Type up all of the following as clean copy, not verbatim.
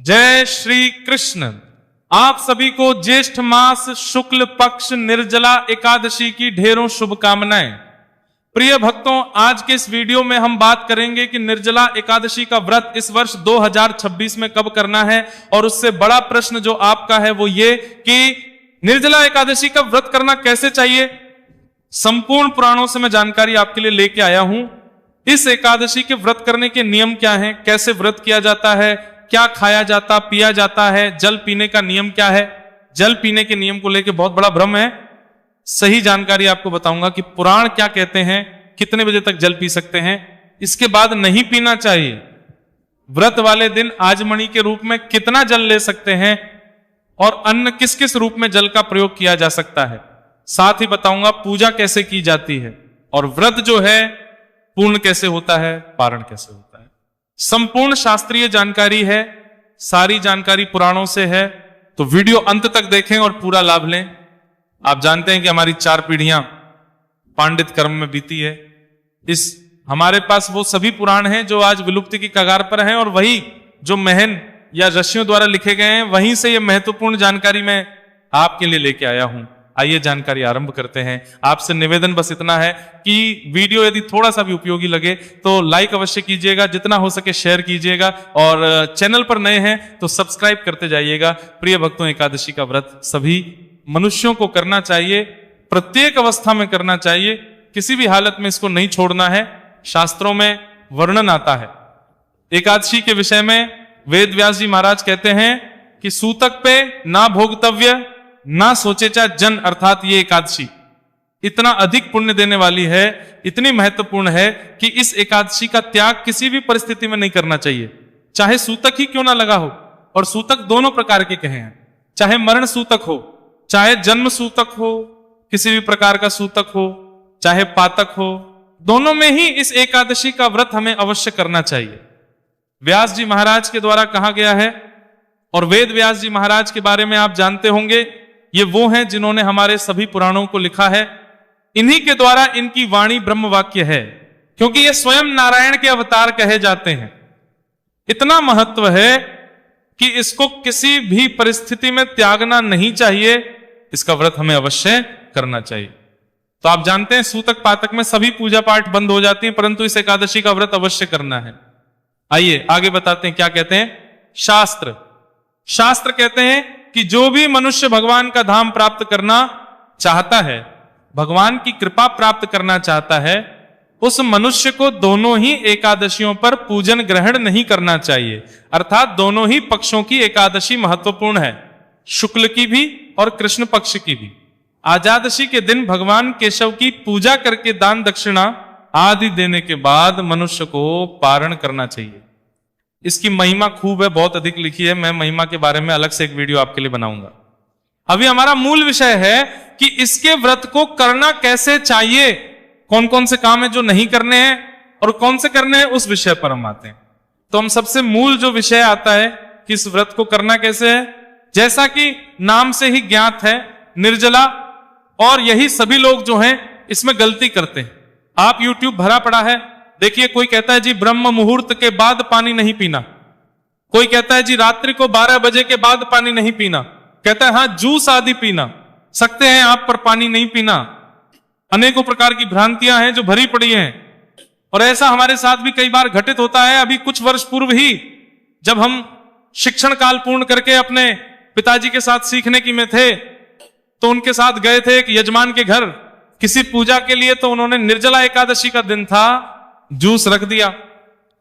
जय श्री कृष्ण। आप सभी को ज्येष्ठ मास शुक्ल पक्ष निर्जला एकादशी की ढेरों शुभकामनाएं। प्रिय भक्तों, आज के इस वीडियो में हम बात करेंगे कि निर्जला एकादशी का व्रत इस वर्ष 2026 में कब करना है। और उससे बड़ा प्रश्न जो आपका है वो ये कि निर्जला एकादशी का व्रत करना कैसे चाहिए। संपूर्ण पुराणों से मैं जानकारी आपके लिए लेके आया हूं। इस एकादशी के व्रत करने के नियम क्या हैं, कैसे व्रत किया जाता है, क्या खाया जाता पिया जाता है, जल पीने का नियम क्या है। जल पीने के नियम को लेकर बहुत बड़ा भ्रम है। सही जानकारी आपको बताऊंगा कि पुराण क्या कहते हैं, कितने बजे तक जल पी सकते हैं, इसके बाद नहीं पीना चाहिए। व्रत वाले दिन आजमनी के रूप में कितना जल ले सकते हैं और अन्य किस किस रूप में जल का प्रयोग किया जा सकता है। साथ ही बताऊंगा पूजा कैसे की जाती है और व्रत जो है पूर्ण कैसे होता है, पारण कैसे होता है। संपूर्ण शास्त्रीय जानकारी है, सारी जानकारी पुराणों से है, तो वीडियो अंत तक देखें और पूरा लाभ लें। आप जानते हैं कि हमारी 4 पीढ़ियां पांडित कर्म में बीती है। इस हमारे पास वो सभी पुराण हैं जो आज विलुप्ति की कगार पर हैं और वही जो महन या ऋषियों द्वारा लिखे गए हैं, वहीं से ये महत्वपूर्ण जानकारी मैं आपके लिए लेके आया हूं। आइए जानकारी आरंभ करते हैं। आपसे निवेदन बस इतना है कि वीडियो यदि थोड़ा सा भी उपयोगी लगे तो लाइक अवश्य कीजिएगा, जितना हो सके शेयर कीजिएगा और चैनल पर नए हैं तो सब्सक्राइब करते जाइएगा। प्रिय भक्तों, एकादशी का व्रत सभी मनुष्यों को करना चाहिए, प्रत्येक अवस्था में करना चाहिए, किसी भी हालत में इसको नहीं छोड़ना है। शास्त्रों में वर्णन आता है एकादशी के विषय में। वेद व्यास जी महाराज कहते हैं कि सूतक पे ना भोगतव्य ना सोचे चा जन, अर्थात ये एकादशी इतना अधिक पुण्य देने वाली है, इतनी महत्वपूर्ण है कि इस एकादशी का त्याग किसी भी परिस्थिति में नहीं करना चाहिए, चाहे सूतक ही क्यों ना लगा हो। और सूतक दोनों प्रकार के कहे हैं, चाहे मरण सूतक हो, चाहे जन्म सूतक हो, किसी भी प्रकार का सूतक हो, चाहे पातक हो, दोनों में ही इस एकादशी का व्रत हमें अवश्य करना चाहिए। व्यास जी महाराज के द्वारा कहा गया है और वेद व्यास जी महाराज के बारे में आप जानते होंगे, ये वो हैं जिन्होंने हमारे सभी पुराणों को लिखा है। इन्हीं के द्वारा इनकी वाणी ब्रह्म वाक्य है, क्योंकि ये स्वयं नारायण के अवतार कहे जाते हैं। इतना महत्व है कि इसको किसी भी परिस्थिति में त्यागना नहीं चाहिए, इसका व्रत हमें अवश्य करना चाहिए। तो आप जानते हैं सूतक पातक में सभी पूजा पाठ बंद हो जाती हैं, परंतु इस एकादशी का व्रत अवश्य करना है। आइए आगे बताते हैं क्या कहते हैं शास्त्र। शास्त्र कहते हैं कि जो भी मनुष्य भगवान का धाम प्राप्त करना चाहता है, भगवान की कृपा प्राप्त करना चाहता है, उस मनुष्य को दोनों ही एकादशियों पर पूजन ग्रहण नहीं करना चाहिए। अर्थात दोनों ही पक्षों की एकादशी महत्वपूर्ण है, शुक्ल की भी और कृष्ण पक्ष की भी। आजादशी के दिन भगवान केशव की पूजा करके दान दक्षिणा आदि देने के बाद मनुष्य को पारण करना चाहिए। इसकी महिमा खूब है, बहुत अधिक लिखी है। मैं महिमा के बारे में अलग से एक वीडियो आपके लिए बनाऊंगा। अभी हमारा मूल विषय है कि इसके व्रत को करना कैसे चाहिए, कौन कौन से काम है जो नहीं करने हैं और कौन से करने हैं, उस विषय पर हम आते हैं। तो हम सबसे मूल जो विषय आता है कि इस व्रत को करना कैसे है, जैसा कि नाम से ही ज्ञात है, निर्जला। और यही सभी लोग जो हैं इसमें गलती करते हैं। आप YouTube भरा पड़ा है, देखिए कोई कहता है जी ब्रह्म मुहूर्त के बाद पानी नहीं पीना, कोई कहता है जी रात्रि को 12 बजे के बाद पानी नहीं पीना, कहता है हाँ जूस आदि पीना सकते हैं आप, पर पानी नहीं पीना। अनेकों प्रकार की भ्रांतियां हैं जो भरी पड़ी हैं और ऐसा हमारे साथ भी कई बार घटित होता है। अभी कुछ वर्ष पूर्व ही जब हम शिक्षण काल पूर्ण करके अपने पिताजी के साथ सीखने की में थे, तो उनके साथ गए थे एक यजमान के घर किसी पूजा के लिए। तो उन्होंने निर्जला एकादशी का दिन था, जूस रख दिया।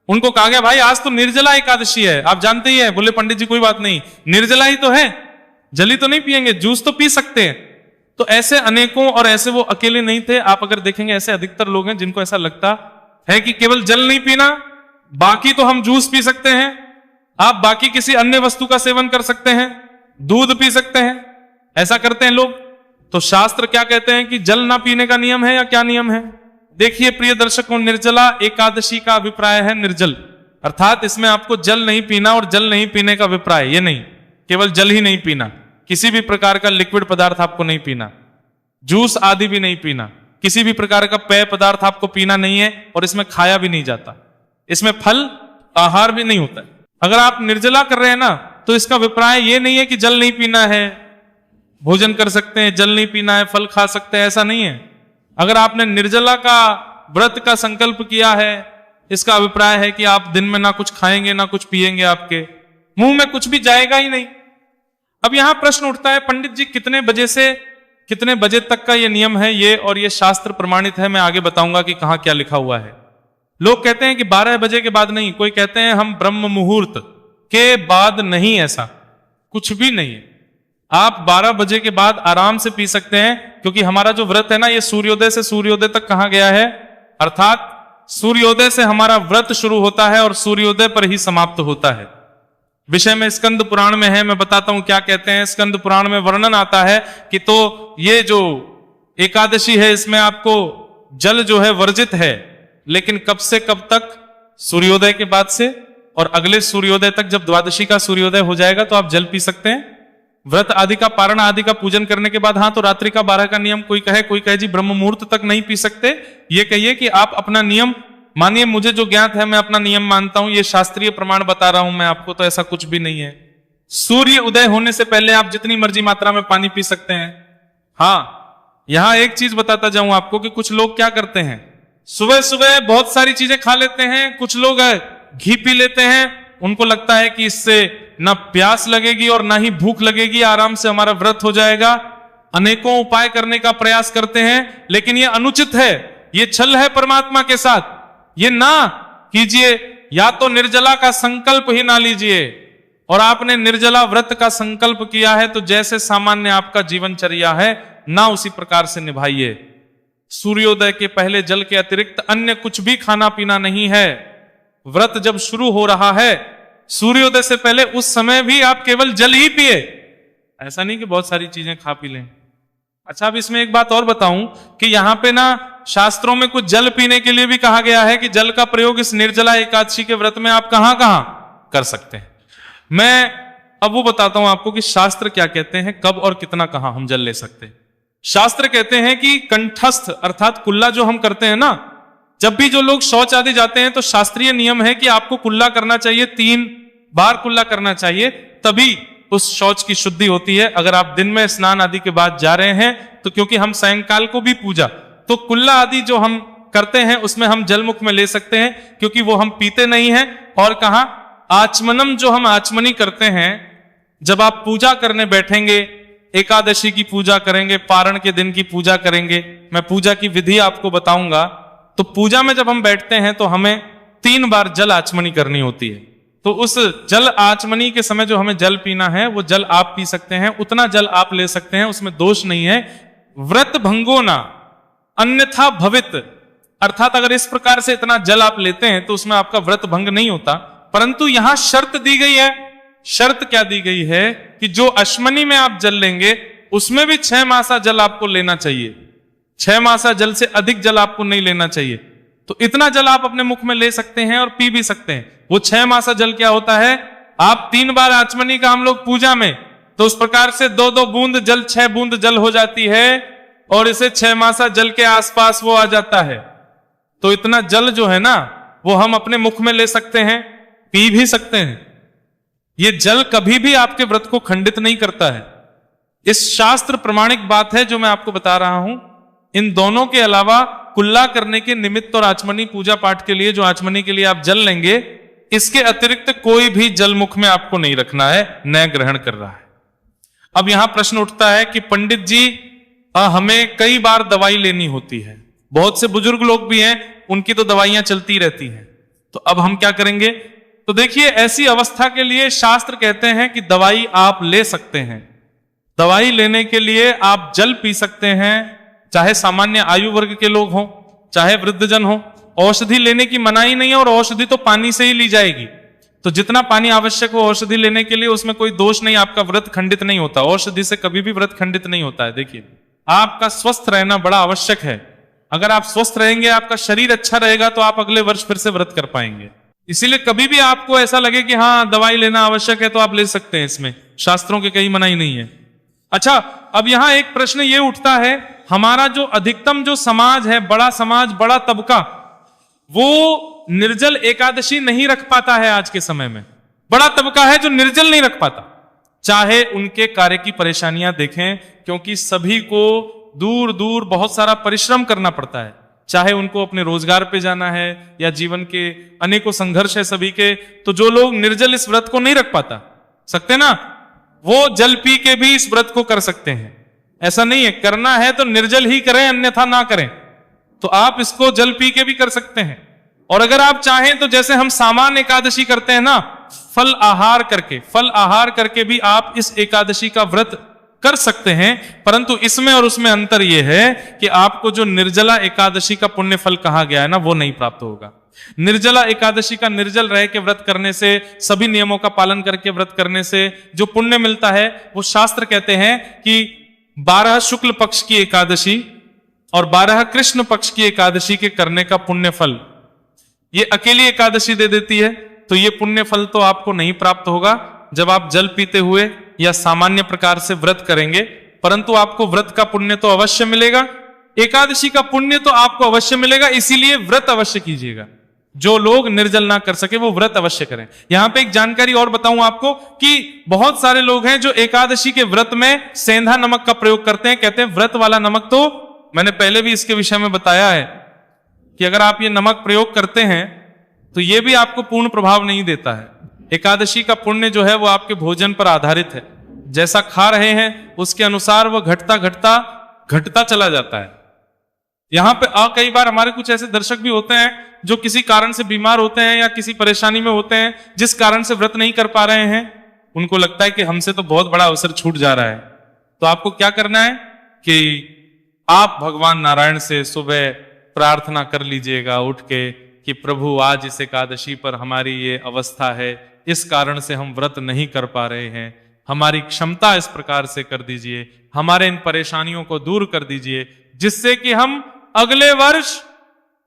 उनको कहा गया भाई आज तो निर्जला एकादशी है, आप जानते ही है। बोले पंडित जी कोई बात नहीं, निर्जला ही तो है, जली तो नहीं पिएंगे, जूस तो पी सकते हैं। तो ऐसे अनेकों, और ऐसे वो अकेले नहीं थे। आप अगर देखेंगे ऐसे अधिकतर लोग हैं जिनको ऐसा लगता है कि केवल जल नहीं पीना, बाकी तो हम जूस पी सकते हैं, आप बाकी किसी अन्य वस्तु का सेवन कर सकते हैं, दूध पी सकते हैं, ऐसा करते हैं लोग। तो शास्त्र क्या कहते हैं कि जल ना पीने का नियम है या क्या नियम है। देखिए प्रिय दर्शकों, निर्जला एकादशी का अभिप्राय है निर्जल, अर्थात इसमें आपको जल नहीं पीना और जल नहीं पीने का अभिप्राय ये नहीं केवल जल ही नहीं पीना, किसी भी प्रकार का लिक्विड पदार्थ आपको नहीं पीना, जूस आदि भी नहीं पीना, किसी भी प्रकार का पेय पदार्थ आपको पीना नहीं है और इसमें खाया भी नहीं जाता, इसमें फल आहार भी नहीं होता है। अगर आप निर्जला कर रहे हैं ना, तो इसका अभिप्राय ये नहीं है कि जल नहीं पीना है, भोजन कर सकते हैं, जल नहीं पीना है, फल खा सकते हैं, ऐसा नहीं है। अगर आपने निर्जला का व्रत का संकल्प किया है, इसका अभिप्राय है कि आप दिन में ना कुछ खाएंगे ना कुछ पिएंगे, आपके मुंह में कुछ भी जाएगा ही नहीं। अब यहां प्रश्न उठता है, पंडित जी कितने बजे से कितने बजे तक का ये नियम है, ये और ये शास्त्र प्रमाणित है? मैं आगे बताऊंगा कि कहां क्या लिखा हुआ है। लोग कहते हैं कि 12 बजे के बाद नहीं, कोई कहते हैं हम ब्रह्म मुहूर्त के बाद नहीं, ऐसा कुछ भी नहीं है। आप 12 बजे के बाद आराम से पी सकते हैं, क्योंकि हमारा जो व्रत है ना, ये सूर्योदय से सूर्योदय तक कहा गया है, अर्थात सूर्योदय से हमारा व्रत शुरू होता है और सूर्योदय पर ही समाप्त होता है। विषय में स्कंद पुराण में है, मैं बताता हूं क्या कहते हैं। स्कंद पुराण में वर्णन आता है कि तो ये जो एकादशी है, इसमें आपको जल जो है वर्जित है, लेकिन कब से कब तक? सूर्योदय के बाद से, और अगले सूर्योदय तक, जब द्वादशी का सूर्योदय हो जाएगा तो आप जल पी सकते हैं। व्रत आदि का, पारण आदि का पूजन करने के बाद हाँ, तो रात्रि का 12 का नियम कोई कहे जी ब्रह्म मुहूर्त तक नहीं पी सकते, ये कहिए कि आप अपना नियम मानिए। मुझे जो ज्ञात है मैं अपना नियम मानता हूं, ये शास्त्रीय प्रमाण बता रहा हूं मैं आपको, तो ऐसा कुछ भी नहीं है। सूर्य उदय होने से पहले आप जितनी मर्जी मात्रा में पानी पी सकते हैं। हाँ, यहां एक चीज बताता जाऊं आपको कि कुछ लोग क्या करते हैं, सुबह सुबह बहुत सारी चीजें खा लेते हैं। कुछ लोग घी पी लेते हैं, उनको लगता है कि इससे ना प्यास लगेगी और ना ही भूख लगेगी, आराम से हमारा व्रत हो जाएगा। अनेकों उपाय करने का प्रयास करते हैं, लेकिन यह अनुचित है, यह छल है परमात्मा के साथ। ये ना कीजिए, या तो निर्जला का संकल्प ही ना लीजिए, और आपने निर्जला व्रत का संकल्प किया है तो जैसे सामान्य आपका जीवनचर्या है ना, उसी प्रकार से निभाइए। सूर्योदय के पहले जल के अतिरिक्त अन्य कुछ भी खाना पीना नहीं है। व्रत जब शुरू हो रहा है, सूर्योदय से पहले उस समय भी आप केवल जल ही पिए, ऐसा नहीं कि बहुत सारी चीजें खा पी लें। अच्छा, अब इसमें एक बात और बताऊं कि यहां पे ना शास्त्रों में कुछ जल पीने के लिए भी कहा गया है कि जल का प्रयोग इस निर्जला एकादशी के व्रत में आप कहां कहां कर सकते हैं। मैं अब वो बताता हूं आपको कि शास्त्र क्या कहते हैं, कब और कितना कहां हम जल ले सकते हैं। शास्त्र कहते हैं कि कंठस्थ अर्थात कुल्ला जो हम करते हैं ना, जब भी जो लोग शौच आदि जाते हैं तो शास्त्रीय नियम है कि आपको कुल्ला करना चाहिए, 3 बार कुल्ला करना चाहिए, तभी उस शौच की शुद्धि होती है। अगर आप दिन में स्नान आदि के बाद जा रहे हैं तो, क्योंकि हम सायंकाल को भी पूजा, तो कुल्ला आदि जो हम करते हैं उसमें हम जलमुख में ले सकते हैं, क्योंकि वो हम पीते नहीं हैं। और कहा आचमनम, जो हम आचमनी करते हैं, जब आप पूजा करने बैठेंगे, एकादशी की पूजा करेंगे, पारण के दिन की पूजा करेंगे, मैं पूजा की विधि आपको बताऊंगा। तो पूजा में जब हम बैठते हैं तो हमें 3 बार जल आचमनी करनी होती है। तो उस जल आचमनी के समय जो हमें जल पीना है, वो जल आप पी सकते हैं, उतना जल आप ले सकते हैं, उसमें दोष नहीं है। व्रत भंगो ना अन्यथा भवित, अर्थात अगर इस प्रकार से इतना जल आप लेते हैं तो उसमें आपका व्रत भंग नहीं होता। परंतु यहां शर्त दी गई है। शर्त क्या दी गई है कि जो अश्मनी में आप जल लेंगे उसमें भी 6 मासा जल आपको लेना चाहिए। 6 मासा जल से अधिक जल आपको नहीं लेना चाहिए। तो इतना जल आप अपने मुख में ले सकते हैं और पी भी सकते हैं। वो 6 मासा जल क्या होता है, आप 3 बार आचमनी का हम लोग पूजा में, तो उस प्रकार से 2-2 बूंद जल, 6 बूंद जल हो जाती है, और इसे 6 मासा जल के आसपास वो आ जाता है। तो इतना जल जो है ना, वो हम अपने मुख में ले सकते हैं, पी भी सकते हैं। ये जल कभी भी आपके व्रत को खंडित नहीं करता है। इस शास्त्र प्रमाणिक बात है जो मैं आपको बता रहा हूं। इन दोनों के अलावा कुल्ला करने के निमित्त और आचमनी पूजा पाठ के लिए, जो आचमनी के लिए आप जल लेंगे, इसके अतिरिक्त कोई भी जल मुख में आपको नहीं रखना है, न ग्रहण कर रहा है। अब यहां प्रश्न उठता है कि पंडित जी हमें कई बार दवाई लेनी होती है, बहुत से बुजुर्ग लोग भी हैं, उनकी तो दवाइयां चलती रहती हैं, तो अब हम क्या करेंगे? तो देखिए, ऐसी अवस्था के लिए शास्त्र कहते हैं कि दवाई आप ले सकते हैं। दवाई लेने के लिए आप जल पी सकते हैं, चाहे सामान्य आयु वर्ग के लोग हों, चाहे वृद्धजन हो। औषधि लेने की मनाही नहीं है, और औषधि तो पानी से ही ली जाएगी। तो जितना पानी आवश्यक हो औषधि लेने के लिए, उसमें कोई दोष नहीं, आपका व्रत खंडित नहीं होता। औषधि से कभी भी व्रत खंडित नहीं होता है। देखिए, आपका स्वस्थ रहना बड़ा आवश्यक है। अगर आप स्वस्थ रहेंगे, आपका शरीर अच्छा रहेगा, तो आप अगले वर्ष फिर से व्रत कर पाएंगे। इसीलिए कभी भी आपको ऐसा लगे कि हाँ दवाई लेना आवश्यक है, तो आप ले सकते हैं, इसमें शास्त्रों के कहीं मनाही नहीं है। अच्छा, अब यहां एक प्रश्न ये उठता है, हमारा जो अधिकतम जो समाज है, बड़ा समाज, बड़ा तबका, वो निर्जल एकादशी नहीं रख पाता है आज के समय में। बड़ा तबका है जो निर्जल नहीं रख पाता, चाहे उनके कार्य की परेशानियां देखें, क्योंकि सभी को दूर दूर बहुत सारा परिश्रम करना पड़ता है, चाहे उनको अपने रोजगार पे जाना है या जीवन के अनेकों संघर्ष है सभी के। तो जो लोग निर्जल इस व्रत को नहीं रख पाता सकते ना, वो जल पी के भी इस व्रत को कर सकते हैं। ऐसा नहीं है, करना है तो निर्जल ही करें, अन्यथा ना करें। तो आप इसको जल पी के भी कर सकते हैं। और अगर आप चाहें तो जैसे हम सामान्य एकादशी करते हैं ना, फल आहार करके भी आप इस एकादशी का व्रत कर सकते हैं। परंतु इसमें और उसमें अंतर यह है कि आपको जो निर्जला एकादशी का पुण्य फल कहा गया है ना, वो नहीं प्राप्त होगा। निर्जला एकादशी का निर्जल रह के व्रत करने से, सभी नियमों का पालन करके व्रत करने से जो पुण्य मिलता है, वो शास्त्र कहते हैं कि 12 शुक्ल पक्ष की एकादशी और 12 कृष्ण पक्ष की एकादशी के करने का पुण्य फल ये अकेली एकादशी दे देती है। तो ये पुण्य फल तो आपको नहीं प्राप्त होगा जब आप जल पीते हुए या सामान्य प्रकार से व्रत करेंगे, परंतु आपको व्रत का पुण्य तो अवश्य मिलेगा, एकादशी का पुण्य तो आपको अवश्य मिलेगा। इसीलिए व्रत अवश्य कीजिएगा। जो लोग निर्जल ना कर सके वो व्रत अवश्य करें। यहां पे एक जानकारी और बताऊं आपको कि बहुत सारे लोग हैं जो एकादशी के व्रत में सेंधा नमक का प्रयोग करते हैं, कहते हैं व्रत वाला नमक। तो मैंने पहले भी इसके विषय में बताया है कि अगर आप ये नमक प्रयोग करते हैं तो ये भी आपको पूर्ण प्रभाव नहीं देता है। एकादशी का पुण्य जो है वो आपके भोजन पर आधारित है, जैसा खा रहे हैं उसके अनुसार वह घटता चला जाता है। यहां पे कई बार हमारे कुछ ऐसे दर्शक भी होते हैं जो किसी कारण से बीमार होते हैं या किसी परेशानी में होते हैं, जिस कारण से व्रत नहीं कर पा रहे हैं। उनको लगता है कि हमसे तो बहुत बड़ा अवसर छूट जा रहा है। तो आपको क्या करना है कि आप भगवान नारायण से सुबह प्रार्थना कर लीजिएगा उठ के कि प्रभु आज इस एकादशी पर हमारी ये अवस्था है, इस कारण से हम व्रत नहीं कर पा रहे हैं, हमारी क्षमता इस प्रकार से कर दीजिए, हमारे इन परेशानियों को दूर कर दीजिए, जिससे कि हम अगले वर्ष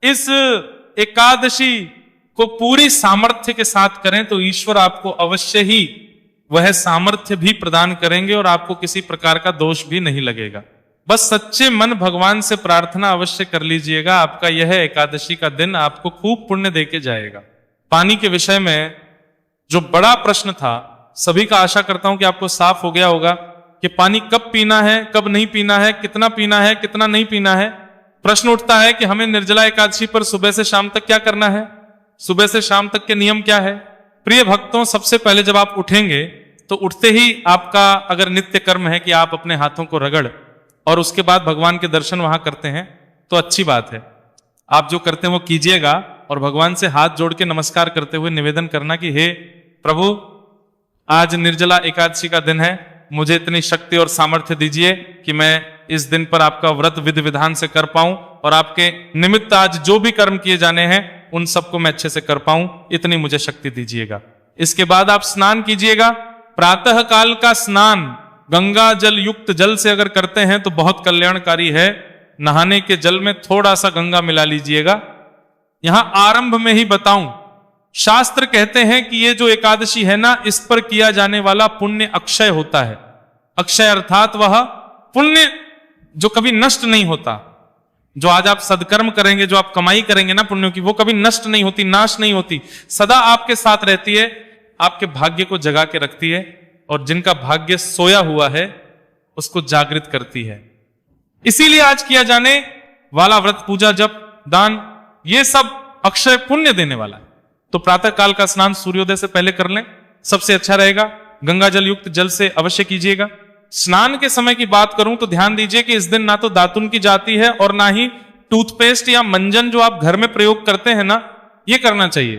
इस एकादशी को पूरी सामर्थ्य के साथ करें। तो ईश्वर आपको अवश्य ही वह सामर्थ्य भी प्रदान करेंगे और आपको किसी प्रकार का दोष भी नहीं लगेगा। बस सच्चे मन भगवान से प्रार्थना अवश्य कर लीजिएगा, आपका यह एकादशी का दिन आपको खूब पुण्य देके जाएगा। पानी के विषय में जो बड़ा प्रश्न था, सभी का आशा करता हूं कि आपको साफ हो गया होगा कि पानी कब पीना है, कब नहीं पीना है, कितना पीना है, कितना नहीं पीना है। प्रश्न उठता है कि हमें निर्जला एकादशी पर सुबह से शाम तक क्या करना है, सुबह से शाम तक के नियम क्या है। प्रिय भक्तों, सबसे पहले जब आप उठेंगे तो उठते ही आपका अगर नित्य कर्म है कि आप अपने हाथों को रगड़ और उसके बाद भगवान के दर्शन वहां करते हैं तो अच्छी बात है। आप जो करते हैं वो कीजिएगा और भगवान से हाथ जोड़ के नमस्कार करते हुए निवेदन करना कि हे प्रभु, आज निर्जला एकादशी का दिन है, मुझे इतनी शक्ति और सामर्थ्य दीजिए कि मैं इस दिन पर आपका व्रत विधि विधान से कर पाऊं और आपके निमित्त आज जो भी कर्म किए जाने हैं उन सबको मैं अच्छे से कर पाऊं, इतनी मुझे शक्ति दीजिएगा। इसके बाद आप स्नान कीजिएगा। प्रातः काल का स्नान गंगा जल युक्त जल से अगर करते हैं तो बहुत कल्याणकारी है। नहाने के जल में थोड़ा सा गंगा मिला लीजिएगा। यहां आरंभ में ही बताऊं, शास्त्र कहते हैं कि ये जो एकादशी है ना, इस पर किया जाने वाला पुण्य अक्षय होता है। अक्षय अर्थात वह पुण्य जो कभी नष्ट नहीं होता। जो आज आप सदकर्म करेंगे, जो आप कमाई करेंगे ना पुण्यों की, वो कभी नष्ट नहीं होती, नाश नहीं होती, सदा आपके साथ रहती है, आपके भाग्य को जगा के रखती है और जिनका भाग्य सोया हुआ है उसको जागृत करती है। इसीलिए आज किया जाने वाला व्रत, पूजा, जप, दान, ये सब अक्षय पुण्य देने वाला है। तो प्रातः काल का स्नान सूर्योदय से पहले कर लें, सबसे अच्छा रहेगा। गंगा जल युक्त जल से अवश्य कीजिएगा। स्नान के समय की बात करूं तो ध्यान दीजिए कि इस दिन ना तो दातुन की जाती है और ना ही टूथपेस्ट या मंजन जो आप घर में प्रयोग करते हैं ना, ये करना चाहिए,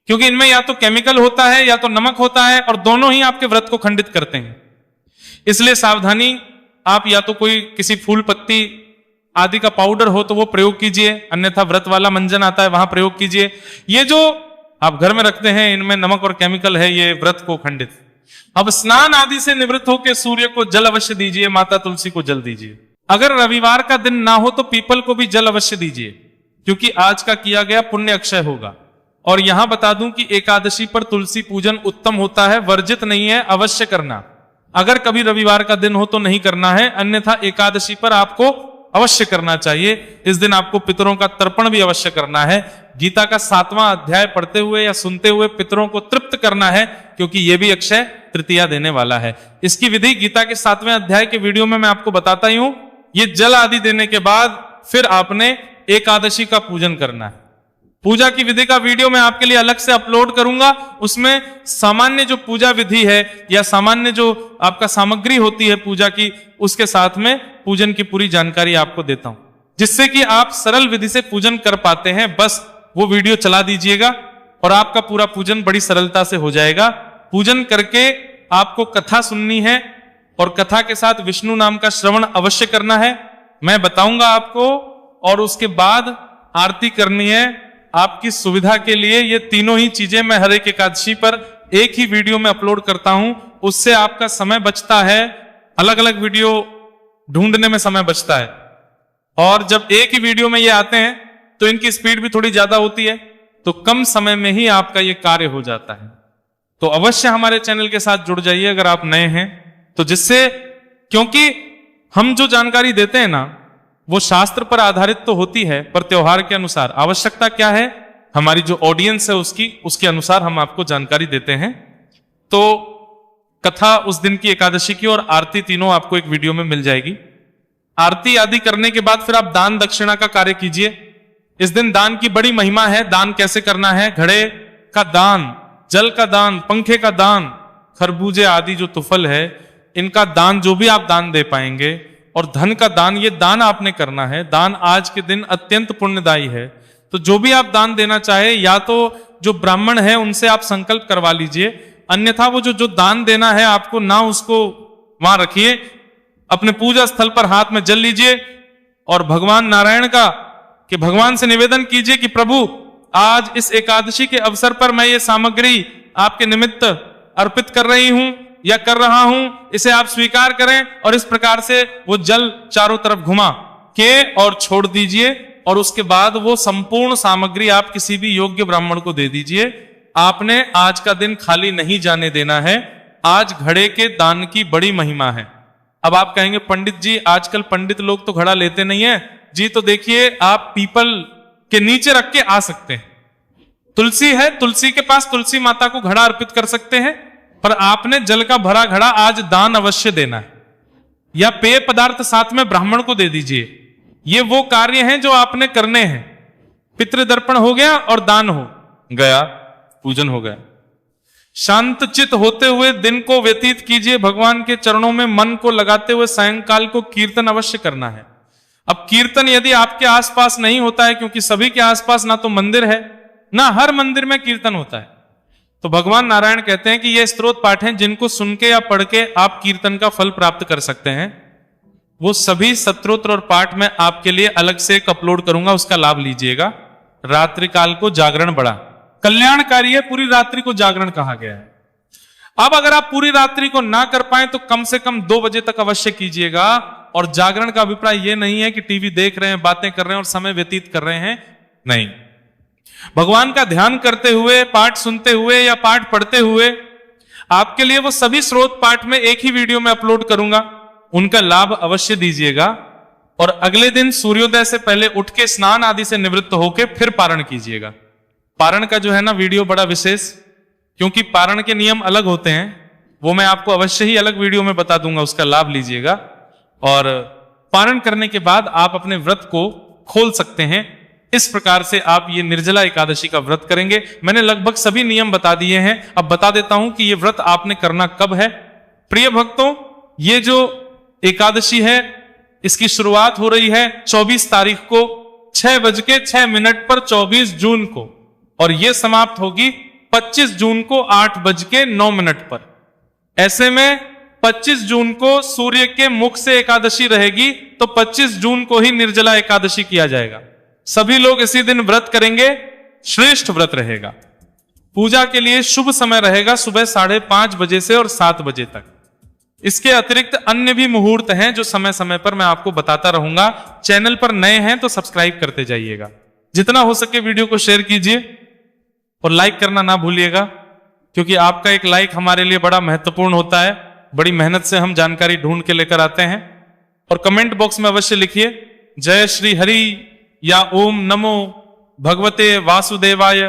क्योंकि इनमें या तो केमिकल होता है या तो नमक होता है और दोनों ही आपके व्रत को खंडित करते हैं। इसलिए सावधानी, आप या तो कोई किसी फूल पत्ती आदि का पाउडर हो तो वो प्रयोग कीजिए, अन्यथा व्रत वाला मंजन आता है वहां प्रयोग कीजिए। ये जो आप घर में रखते हैं इनमें नमक और केमिकल है, ये व्रत को खंडित। अब स्नान आदि से निवृत्त होकर सूर्य को जल अवश्य दीजिए, माता तुलसी को जल दीजिए। अगर रविवार का दिन ना हो तो पीपल को भी जल अवश्य दीजिए, क्योंकि आज का किया गया पुण्य अक्षय होगा। और यहां बता दूं कि एकादशी पर तुलसी पूजन उत्तम होता है, वर्जित नहीं है, अवश्य करना। अगर कभी रविवार का दिन हो तो नहीं करना है, अन्यथा एकादशी पर आपको अवश्य करना चाहिए। इस दिन आपको पितरों का तर्पण भी अवश्य करना है। गीता का 7वां अध्याय पढ़ते हुए या सुनते हुए पितरों को तृप्त करना है, क्योंकि यह भी अक्षय तृतीया देने वाला है। इसकी विधि गीता के 7वें अध्याय के वीडियो में मैं आपको बताता ही हूं। ये जल आदि देने के बाद फिर आपने एकादशी का पूजन करना है। पूजा की विधि का वीडियो मैं आपके लिए अलग से अपलोड करूंगा। उसमें सामान्य जो पूजा विधि है या सामान्य जो आपका सामग्री होती है पूजा की, उसके साथ में पूजन की पूरी जानकारी आपको देता हूं, जिससे कि आप सरल विधि से पूजन कर पाते हैं। बस वो वीडियो चला दीजिएगा और आपका पूरा पूजन बड़ी सरलता से हो जाएगा। पूजन करके आपको कथा सुननी है और कथा के साथ विष्णु नाम का श्रवण अवश्य करना है, मैं बताऊंगा आपको। और उसके बाद आरती करनी है। आपकी सुविधा के लिए ये तीनों ही चीजें मैं हर एक एकादशी पर एक ही वीडियो में अपलोड करता हूं। उससे आपका समय बचता है, अलग अलग वीडियो ढूंढने में समय बचता है। और जब एक ही वीडियो में ये आते हैं तो इनकी स्पीड भी थोड़ी ज्यादा होती है, तो कम समय में ही आपका ये कार्य हो जाता है। तो अवश्य हमारे चैनल के साथ जुड़ जाइए अगर आप नए हैं तो, जिससे क्योंकि हम जो जानकारी देते हैं ना वो शास्त्र पर आधारित तो होती है, पर त्योहार के अनुसार आवश्यकता क्या है हमारी जो ऑडियंस है उसके अनुसार हम आपको जानकारी देते हैं। तो कथा उस दिन की एकादशी की और आरती तीनों आपको एक वीडियो में मिल जाएगी। आरती आदि करने के बाद फिर आप दान दक्षिणा का कार्य कीजिए। इस दिन दान की बड़ी महिमा है। दान कैसे करना है? घड़े का दान, जल का दान, पंखे का दान, खरबूजे आदि जो तुफल है इनका दान, जो भी आप दान दे पाएंगे, और धन का दान, ये दान आपने करना है। दान आज के दिन अत्यंत पुण्यदायी है। तो जो भी आप दान देना चाहे, या तो जो ब्राह्मण है उनसे आप संकल्प करवा लीजिए, अन्यथा वो जो दान देना है आपको ना उसको वहां रखिए, अपने पूजा स्थल पर हाथ में जल लीजिए और भगवान नारायण का कि भगवान से निवेदन कीजिए कि प्रभु आज इस एकादशी के अवसर पर मैं ये सामग्री आपके निमित्त अर्पित कर रही हूं या कर रहा हूं, इसे आप स्वीकार करें। और इस प्रकार से वो जल चारों तरफ घुमा के और छोड़ दीजिए, और उसके बाद वो संपूर्ण सामग्री आप किसी भी योग्य ब्राह्मण को दे दीजिए। आपने आज का दिन खाली नहीं जाने देना है। आज घड़े के दान की बड़ी महिमा है। अब आप कहेंगे पंडित जी आजकल पंडित लोग तो घड़ा लेते नहीं है जी। तो देखिए आप पीपल के नीचे रख के आ सकते हैं, तुलसी है, तुलसी के पास तुलसी माता को घड़ा अर्पित कर सकते हैं, पर आपने जल का भरा घड़ा आज दान अवश्य देना है, या पेय पदार्थ साथ में ब्राह्मण को दे दीजिए। ये वो कार्य हैं जो आपने करने हैं। पितृदर्पण हो गया और दान हो गया, पूजन हो गया। शांत चित होते हुए दिन को व्यतीत कीजिए। भगवान के चरणों में मन को लगाते हुए सायंकाल को कीर्तन अवश्य करना है। अब कीर्तन यदि आपके आसपास नहीं होता है, क्योंकि सभी के आसपास ना तो मंदिर है ना हर मंदिर में कीर्तन होता है, तो भगवान नारायण कहते हैं कि ये स्तोत्र पाठ हैं जिनको सुन के या पढ़ के आप कीर्तन का फल प्राप्त कर सकते हैं। वो सभी स्तोत्र और पाठ मैं आपके लिए अलग से एक अपलोड करूंगा, उसका लाभ लीजिएगा। रात्रि काल को जागरण बड़ा कल्याणकारी है, पूरी रात्रि को जागरण कहा गया है। अब अगर आप पूरी रात्रि को ना कर पाए तो कम से कम 2 बजे तक अवश्य कीजिएगा। और जागरण का अभिप्राय यह नहीं है कि टीवी देख रहे हैं, बातें कर रहे हैं और समय व्यतीत कर रहे हैं, नहीं। भगवान का ध्यान करते हुए, पाठ सुनते हुए या पाठ पढ़ते हुए, आपके लिए वो सभी स्रोत पाठ में एक ही वीडियो में अपलोड करूंगा, उनका लाभ अवश्य दीजिएगा। और अगले दिन सूर्योदय से पहले उठ के स्नान आदि से निवृत्त होकर फिर पारण कीजिएगा। पारण का जो है ना वीडियो बड़ा विशेष, क्योंकि पारण के नियम अलग होते हैं, वो मैं आपको अवश्य ही अलग वीडियो में बता दूंगा, उसका लाभ लीजिएगा। और पारण करने के बाद आप अपने व्रत को खोल सकते हैं। इस प्रकार से आप ये निर्जला एकादशी का व्रत करेंगे। मैंने लगभग सभी नियम बता दिए हैं, अब बता देता हूं कि ये व्रत आपने करना कब है। प्रिय भक्तों, ये जो एकादशी है इसकी शुरुआत हो रही है 24 तारीख को 6:06 पर 24 जून को, और यह समाप्त होगी 25 जून को 8:09 पर। ऐसे में 25 जून को सूर्य के मुख से एकादशी रहेगी, तो 25 जून को ही निर्जला एकादशी किया जाएगा। सभी लोग इसी दिन व्रत करेंगे, श्रेष्ठ व्रत रहेगा। पूजा के लिए शुभ समय रहेगा सुबह 5:30 बजे से और 7 बजे तक। इसके अतिरिक्त अन्य भी मुहूर्त हैं जो समय समय पर मैं आपको बताता रहूंगा। चैनल पर नए हैं तो सब्सक्राइब करते जाइएगा। जितना हो सके वीडियो को शेयर कीजिए और लाइक करना ना भूलिएगा, क्योंकि आपका एक लाइक हमारे लिए बड़ा महत्वपूर्ण होता है। बड़ी मेहनत से हम जानकारी ढूंढ के लेकर आते हैं। और कमेंट बॉक्स में अवश्य लिखिए जय श्री हरि या ओम नमो भगवते वासुदेवाय।